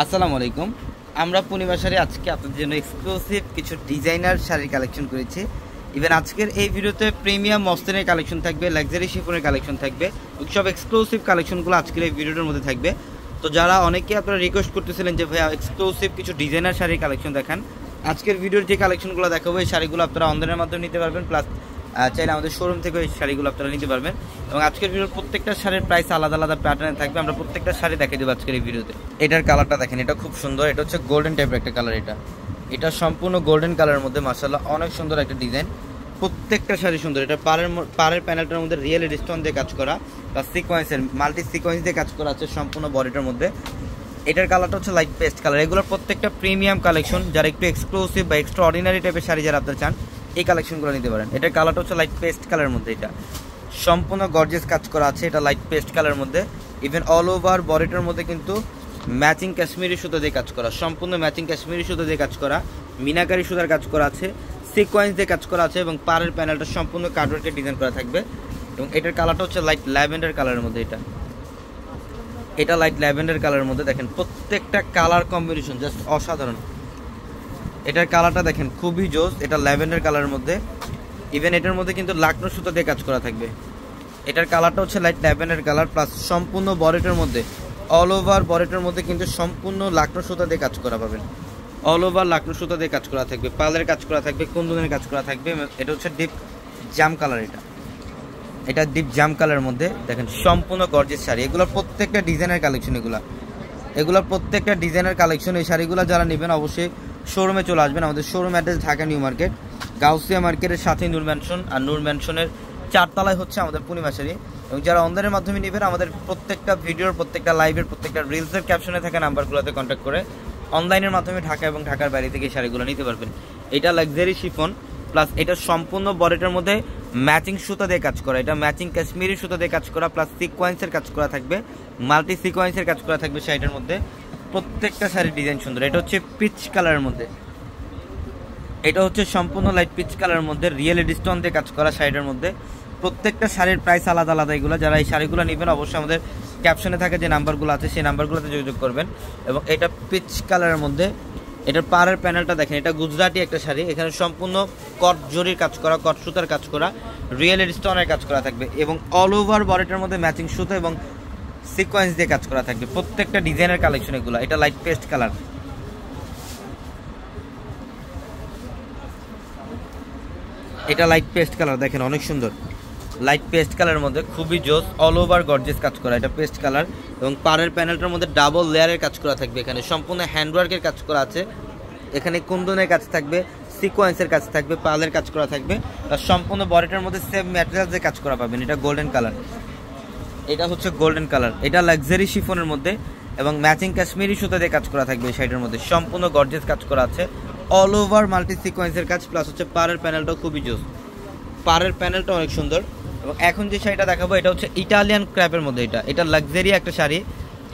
আসসালামু আলাইকুম। আমরা পূর্ণিমা শাড়ি আজকে আপনাদের জন্য এক্সক্লুসিভ কিছু ডিজাইনার শাড়ির কালেকশন করেছি। ইভেন আজকের এই ভিডিওতে প্রিমিয়াম মসলিনের কালেকশন থাকবে, লাক্সারি শিফনের কালেকশন থাকবে, সব এক্সক্লুসিভ কালেকশনগুলো আজকের এই ভিডিওটার মধ্যে থাকবে। তো যারা অনেকে আপনারা রিকোয়েস্ট করতেছিলেন যে ভাইয়া এক্সক্লুসিভ কিছু ডিজাইনার শাড়ির কালেকশন দেখান, আজকের ভিডিওর যে কালেকশনগুলো দেখাবো এই শাড়িগুলো আপনারা অনলাইনের মাধ্যমে নিতে পারবেন, প্লাস চাইলে আমাদের শোরুম থেকে এই শাড়িগুলো আপনারা নিতে পারবেন। এবং আজকের ভিডিওর প্রত্যেকটা শাড়ির প্রাইস আলাদা আলাদা প্যাটার্নে থাকবে। আমরা প্রত্যেকটা শাড়ি দেখিয়ে দেবো আজকের এই ভিডিওতে। এটার কালারটা দেখেন, এটা খুব সুন্দর, এটা হচ্ছে গোল্ডেন টাইপের একটা কালার। এটা সম্পূর্ণ গোল্ডেন কালারের মধ্যে মাশাআল্লাহ অনেক সুন্দর একটা ডিজাইন। প্রত্যেকটা শাড়ি সুন্দর। এটা পাড়ের প্যানেলটার মধ্যে রিয়েল স্টোন দিয়ে কাজ করা, বা সিকোয়েন্সের মাল্টি সিকোয়েন্স দিয়ে কাজ করা আছে সম্পূর্ণ বডিটার মধ্যে। এটার কালারটা হচ্ছে লাইট পেস্ট কালার। এগুলোর প্রত্যেকটা প্রিমিয়াম কালেকশন। যারা একটু এক্সক্লুসিভ বা এক্সট্রা অর্ডিনারি টাইপের শাড়ি যারা আপনারা চান, এই কালেকশনগুলো নিতে পারেন। এটার কালারটা হচ্ছে লাইট পেস্ট কালারের মধ্যে। এটা সম্পূর্ণ গর্জিয়াস কাজ করা আছে। এটা লাইট পেস্ট কালারের মধ্যে। ইভেন অল ওভার বডিটার মধ্যে কিন্তু ম্যাচিং কাশ্মীরি সুতো দিয়ে কাজ করা, সম্পূর্ণ ম্যাচিং কাশ্মীরি সুতো দিয়ে কাজ করা, মিনাকারি সুতার কাজ করা আছে, সিকোয়েন্স দিয়ে কাজ করা আছে, এবং পাড়ের প্যানেলটা সম্পূর্ণ কাটওয়ার্কের ডিজাইন করা থাকবে। এবং এটার কালারটা হচ্ছে লাইট ল্যাভেন্ডার কালারের মধ্যে। এটা লাইট ল্যাভেন্ডার কালারের মধ্যে। দেখেন প্রত্যেকটা কালার কম্বিনেশন জাস্ট অসাধারণ। এটার কালারটা দেখেন খুবই জোস। এটা ল্যাভেন্ডার কালারের মধ্যে। ইভেন এটার মধ্যে কিন্তু লাকনো সুতো দিয়ে কাজ করা থাকবে। এটার কালারটা হচ্ছে লাইট ল্যাভেন্ডার কালার, প্লাস সম্পূর্ণ বডিটার মধ্যে অল ওভার বডিটার মধ্যে কিন্তু সম্পূর্ণ লাকনো সুতো দিয়ে কাজ করা পাবেন। অল ওভার লাকনো সুতো দিয়ে কাজ করা থাকবে, পালের কাজ করা থাকবে, কুন্দনের কাজ করা থাকবে। এটা হচ্ছে ডিপ জাম কালার। এটা ডিপ জাম কালারের মধ্যে। দেখেন সম্পূর্ণ গর্জিয়াস শাড়ি। এগুলোর প্রত্যেকটা ডিজাইনের কালেকশন। এগুলোর প্রত্যেকটা ডিজাইনের কালেকশন। এই শাড়িগুলো যারা নেবেন অবশ্যই শোরুমে চলে আসবেন। আমাদের showroom address Dhaka new market, Gausia মার্কেটের সাথে নূর ম্যানশন, আর নূর ম্যানশনের 4 তলায় হচ্ছে আমাদের পূর্ণিমা শাড়ি। এবং যারা অনলাইনের মাধ্যমে নেবেন, আমাদের প্রত্যেকটা ভিডিওর, প্রত্যেকটা লাইভের, প্রত্যেকটা রিলসের ক্যাপশনে থাকা নাম্বারগুলোতে কন্ট্যাক্ট করে অনলাইনের মাধ্যমে ঢাকা এবং ঢাকার বাইরে থেকে এই শাড়িগুলো নিতে পারবেন। এটা লাক্সারি শিফন, প্লাস এটা সম্পূর্ণ বডিটার মধ্যে ম্যাচিং সুতা দিয়ে কাজ করা। এটা ম্যাচিং কাশ্মীরি সুতা দিয়ে কাজ করা, প্লাস সিকোয়েন্সের কাজ করা থাকবে, মাল্টি সিকোয়েন্সের কাজ করা থাকবে শাড়িটার মধ্যে। প্রত্যেকটা শাড়ির ডিজাইন সুন্দর। এটা হচ্ছে পিচ কালারের মধ্যে। এটা হচ্ছে সম্পূর্ণ লাইট পিচ কালারের মধ্যে রিয়েল স্টোন দিয়ে কাজ করা শাড়িটার মধ্যে। প্রত্যেকটা শাড়ির প্রাইস আলাদা আলাদা। এগুলো যারা এই শাড়িগুলো নেবেন অবশ্যই আমাদের ক্যাপশনে থাকে যে নাম্বারগুলো আছে সেই নাম্বারগুলোতে যোগাযোগ করবেন। এবং এটা পিচ কালারের মধ্যে। এটার পাড়ের প্যানেলটা দেখেন, এটা গুজরাটি একটা শাড়ি। এখানে সম্পূর্ণ কট জরির কাজ করা, কট সুতার কাজ করা, রিয়েল স্টোনের কাজ করা থাকবে, এবং অল ওভার বডিটার মধ্যে ম্যাচিং সুতো এবং সিকোয়েন্স দিয়ে কাজ করা থাকবে। প্রত্যেকটা ডিজাইনের কালেকশন এগুলো। এটা লাইট পেস্ট কালার। এটা লাইট পেস্ট কালার দেখেন অনেক সুন্দর। লাইট পেস্ট কালারের মধ্যে খুবই জোস, অল ওভার গর্জিয়াস কাজ করা। এটা পেস্ট কালার, এবং পাড়ের প্যানেলটার মধ্যে ডাবল লেয়ারের কাজ করা থাকবে। এখানে সম্পূর্ণ হ্যান্ডওয়ার্কের কাজ করা আছে। এখানে কুন্দনের কাজ থাকবে, সিকোয়েন্সের কাজ থাকবে, পালের কাজ করা থাকবে, আর সম্পূর্ণ বডিটার মধ্যে সেম ম্যাটেরিয়ালসের কাজ করা পাবেন। এটা গোল্ডেন কালার। এটা হচ্ছে গোল্ডেন কালার। এটা লাক্সারি শিফনের মধ্যে, এবং ম্যাচিং কাশ্মীরি সুতা দিয়ে কাজ করা থাকবে এই শাড়িটার মধ্যে। সম্পূর্ণ গর্জিয়াস কাজ করা আছে, অল ওভার মাল্টি সিকোয়েন্সের কাজ, প্লাস হচ্ছে পাড়ের প্যানেলটাও খুবই জোস। পাড়ের প্যানেলটা অনেক সুন্দর। এবং এখন যে শাড়িটা দেখাবো এটা হচ্ছে ইটালিয়ান ক্র্যাপের মধ্যে। এটা লাক্সারি একটা শাড়ি।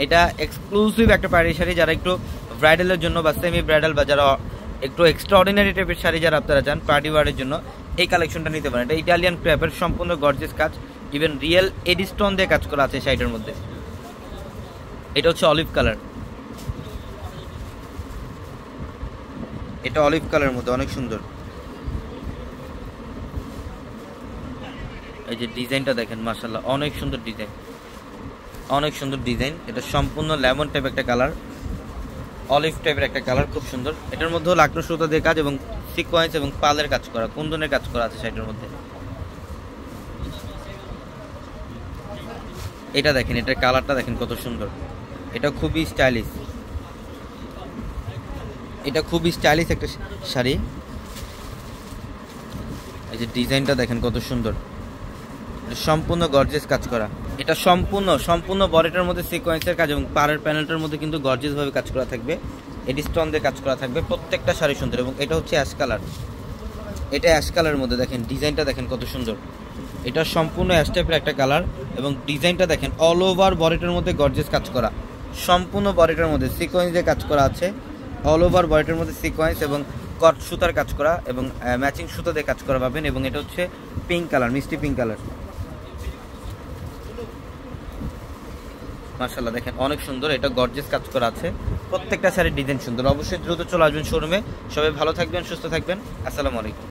এটা এক্সক্লুসিভ একটা পাড়ি শাড়ি। যারা একটু ব্রাইডালের জন্য বা সেমি ব্রাইডাল, বা যারা একটু এক্সট্রা অর্ডিনারি টাইপের শাড়ি যারা আপনারা চান পার্টি ওয়ারের জন্য, এই কালেকশনটা নিতে পারেন। এটা ইটালিয়ান ক্র্যাপের সম্পূর্ণ গর্জিয়াস কাজ, ইভেন রিয়েল এডিস্টোন দিয়ে কাজ করা আছে শাড়িটার মধ্যে। এটা হচ্ছে অলিভ কালার। এটা অলিভ কালারের মধ্যে অনেক সুন্দর। এই যে ডিজাইনটা দেখেন মাশাআল্লাহ অনেক সুন্দর ডিজাইন, অনেক সুন্দর ডিজাইন। এটা সম্পূর্ণ লেমন টাইপ একটা কালার, অলিভ টাইপের একটা কালার, খুব সুন্দর। এটার মধ্যেও লাকনো সুতা দিয়ে কাজ, এবং সিকোয়েন্স এবং পালের কাজ করা, কুন্দনের কাজ করা আছে শাড়িটার মধ্যে। এটা দেখেন, এটার কালারটা দেখেন কত সুন্দর। এটা খুবই স্টাইলিশ। এটা খুবই স্টাইলিশ একটা শাড়ি। এই যে ডিজাইনটা দেখেন কত সুন্দর। সম্পূর্ণ গর্জিয়াস কাজ করা। এটা সম্পূর্ণ বডিটার মধ্যে সিকোয়েন্সের কাজ, এবং পাড়ের প্যানেলটার মধ্যে কিন্তু গর্জিয়াস ভাবে কাজ করা থাকবে, এডিস্টোন দিয়ে কাজ করা থাকবে। প্রত্যেকটা শাড়ি সুন্দর। এবং এটা হচ্ছে অ্যাশ কালার। এটা অ্যাশ কালারের মধ্যে দেখেন ডিজাইনটা দেখেন কত সুন্দর। এটা সম্পূর্ণ অ্যাশ টাইপের একটা কালার, এবং ডিজাইনটা দেখেন অল ওভার বডিটার মধ্যে গর্জিয়াস কাজ করা, সম্পূর্ণ বডিটার মধ্যে সিকোয়েন্স দিয়ে কাজ করা আছে। অল ওভার বডিটার মধ্যে সিকোয়েন্স এবং কট সুতার কাজ করা, এবং ম্যাচিং সুতো দিয়ে কাজ করা পাবেন। এবং এটা হচ্ছে পিঙ্ক কালার, মিষ্টি পিঙ্ক কালার। মাশাআল্লাহ দেখেন অনেক সুন্দর। এটা গর্জিয়াস কাজ করা আছে। প্রত্যেকটা শাড়ির ডিজাইন সুন্দর। অবশ্যই দ্রুত চলে আসবেন শোরুমে। সবাই ভালো থাকবেন, সুস্থ থাকবেন। আসসালামু আলাইকুম।